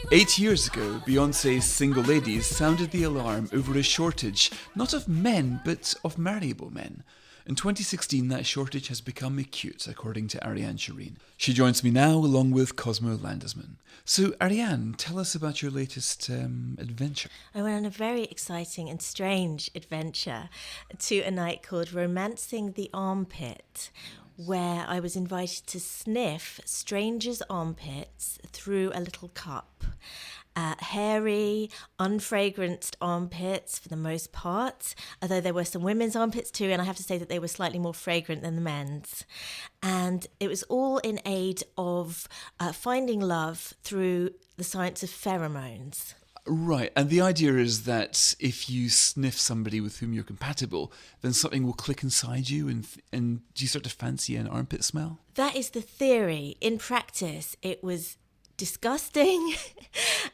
8 years ago, Beyonce's Single Ladies sounded the alarm over a shortage, not of men, but of marriable men. In 2016, that shortage has become acute, according to Ariane Shireen. She joins me now, along with Cosmo Landesman. So, Ariane, tell us about your latest adventure. I went on a very exciting and strange adventure to a night called Romancing the Armpit, where I was invited to sniff strangers' armpits through a little cup. Hairy, unfragranced armpits for the most part, although there were some women's armpits too, and I have to say that they were slightly more fragrant than the men's. And it was all in aid of finding love through the science of pheromones. Right, and the idea is that if you sniff somebody with whom you're compatible, then something will click inside you, and do you start to fancy an armpit smell? That is the theory. In practice, it was disgusting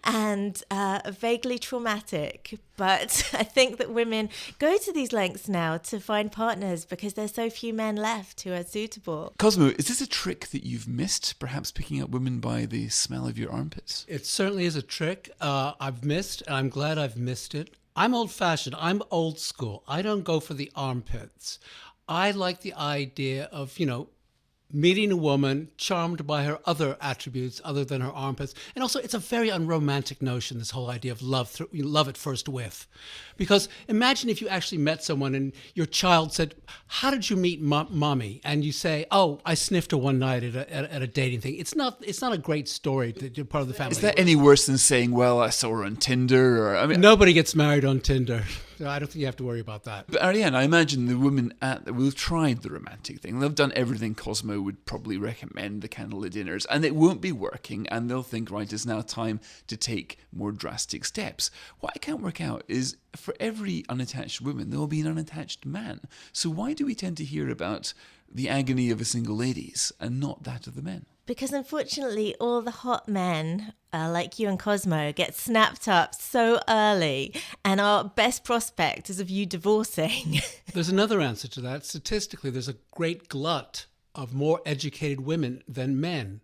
and vaguely traumatic, but I think that women go to these lengths now to find partners because there's so few men left who are suitable. Cosmo, is this a trick that you've missed, perhaps picking up women by the smell of your armpits? It certainly is a trick I've missed, and I'm glad I've missed it. I'm old-fashioned. I'm old school. I don't go for the armpits. I like the idea of, meeting a woman, charmed by her other attributes other than her armpits. And also, it's a very unromantic notion, this whole idea of love at first whiff. Because imagine if you actually met someone and your child said, "How did you meet mommy?" And you say, "Oh, I sniffed her one night at a dating thing." It's not a great story that you're part of the family. Is that any worse than saying, "Well, I saw her on Tinder"? Nobody gets married on Tinder. I don't think you have to worry about that. But Ariane, I imagine the women will have tried the romantic thing. They've done everything Cosmo would probably recommend, the candlelit dinners, and it won't be working, and they'll think, right, it's now time to take more drastic steps. What I can't work out is, for every unattached woman, there will be an unattached man. So why do we tend to hear about the agony of a single ladies and not that of the men? Because unfortunately, all the hot men, like you and Cosmo, get snapped up so early, and our best prospect is of you divorcing. There's another answer to that. Statistically, there's a great glut of more educated women than men.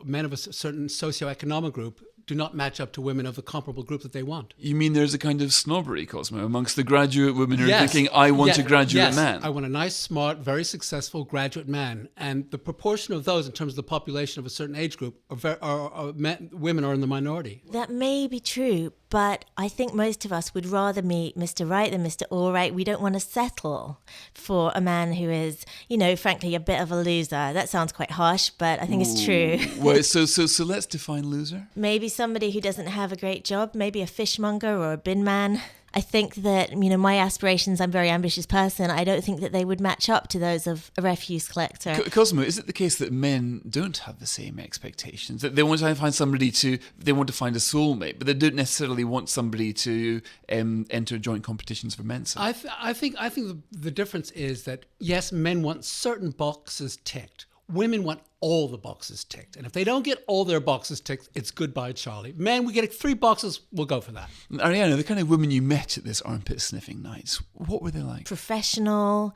Men of a certain socioeconomic group do not match up to women of the comparable group that they want. You mean there's a kind of snobbery, Cosmo, amongst the graduate women who are thinking, I want a graduate man? I want a nice, smart, very successful graduate man. And the proportion of those in terms of the population of a certain age group, women are in the minority. That may be true, but I think most of us would rather meet Mr. Right than Mr. All Right. We don't want to settle for a man who is, frankly, a bit of a loser. That sounds quite harsh, but I think it's true. Well, so let's define loser. Maybe somebody who doesn't have a great job, maybe a fishmonger or a bin man. I think that, my aspirations, I'm a very ambitious person. I don't think that they would match up to those of a refuse collector. Cosmo, is it the case that men don't have the same expectations? That they want to find they want to find a soulmate, but they don't necessarily want somebody to enter joint competitions for men's? I think the difference is that, yes, men want certain boxes ticked. Women want all the boxes ticked. And if they don't get all their boxes ticked, it's goodbye, Charlie. Men, we get 3 boxes, we'll go for that. Ariana, the kind of women you met at this armpit sniffing night, what were they like? Professional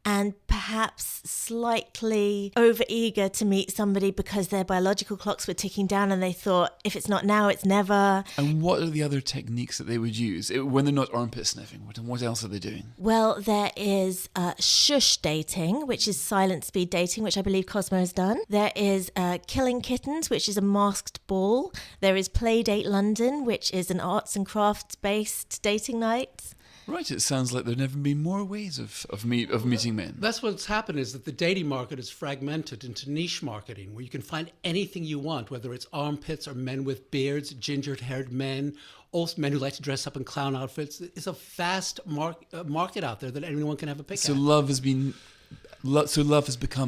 and perhaps slightly overeager to meet somebody because their biological clocks were ticking down and they thought, if it's not now, it's never. And what are the other techniques that they would use when they're not armpit sniffing? What else are they doing? Well, there is shush dating, which is silent speed dating, which I believe Cosmo has done. There is Killing Kittens, which is a masked ball. There is Playdate London, which is an arts and crafts based dating night. Right, it sounds like there have never been more ways of meeting men. That's what's happened, is that the dating market is fragmented into niche marketing, where you can find anything you want, whether it's armpits or men with beards, ginger-haired men, also men who like to dress up in clown outfits. It's a vast market out there that anyone can have a pick at. So love has become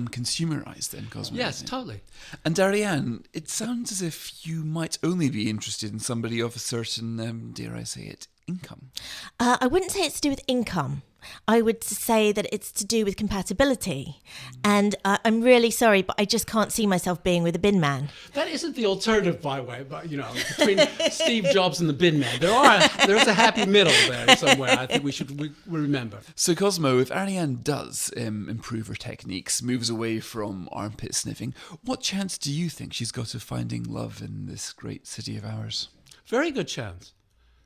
consumerized then, Cosmo? Yes, totally. And Ariane, it sounds as if you might only be interested in somebody of a certain, dare I say it, income. I wouldn't say it's to do with income. I would say that it's to do with compatibility. And I'm really sorry, but I just can't see myself being with a bin man. That isn't the alternative, by the way, but between Steve Jobs and the bin man, there's a happy middle there somewhere. I think we remember. So Cosmo, if Ariane does improve her techniques, moves away from armpit sniffing, what chance do you think she's got of finding love in this great city of ours? Very good chance.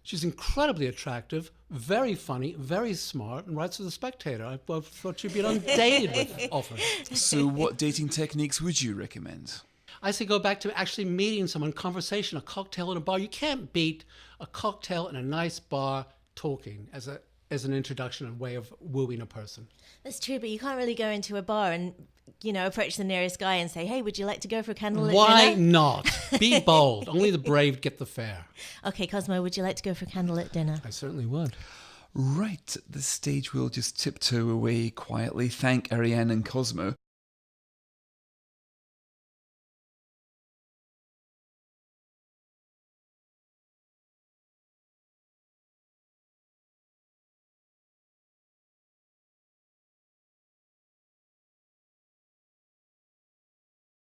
She's incredibly attractive, very funny, very smart, and writes for The Spectator. I thought she'd be inundated with offers. So what dating techniques would you recommend? I say go back to actually meeting someone, conversation, a cocktail in a bar. You can't beat a cocktail in a nice bar talking as an introduction and way of wooing a person. That's true, but you can't really go into a bar and, approach the nearest guy and say, hey, would you like to go for a candlelit Why dinner? not? Be bold. Only the brave get the fare. Okay, Cosmo, would you like to go for a candlelit dinner? I certainly would. Right, at this stage we'll just tiptoe away quietly, thank Ariane and Cosmo.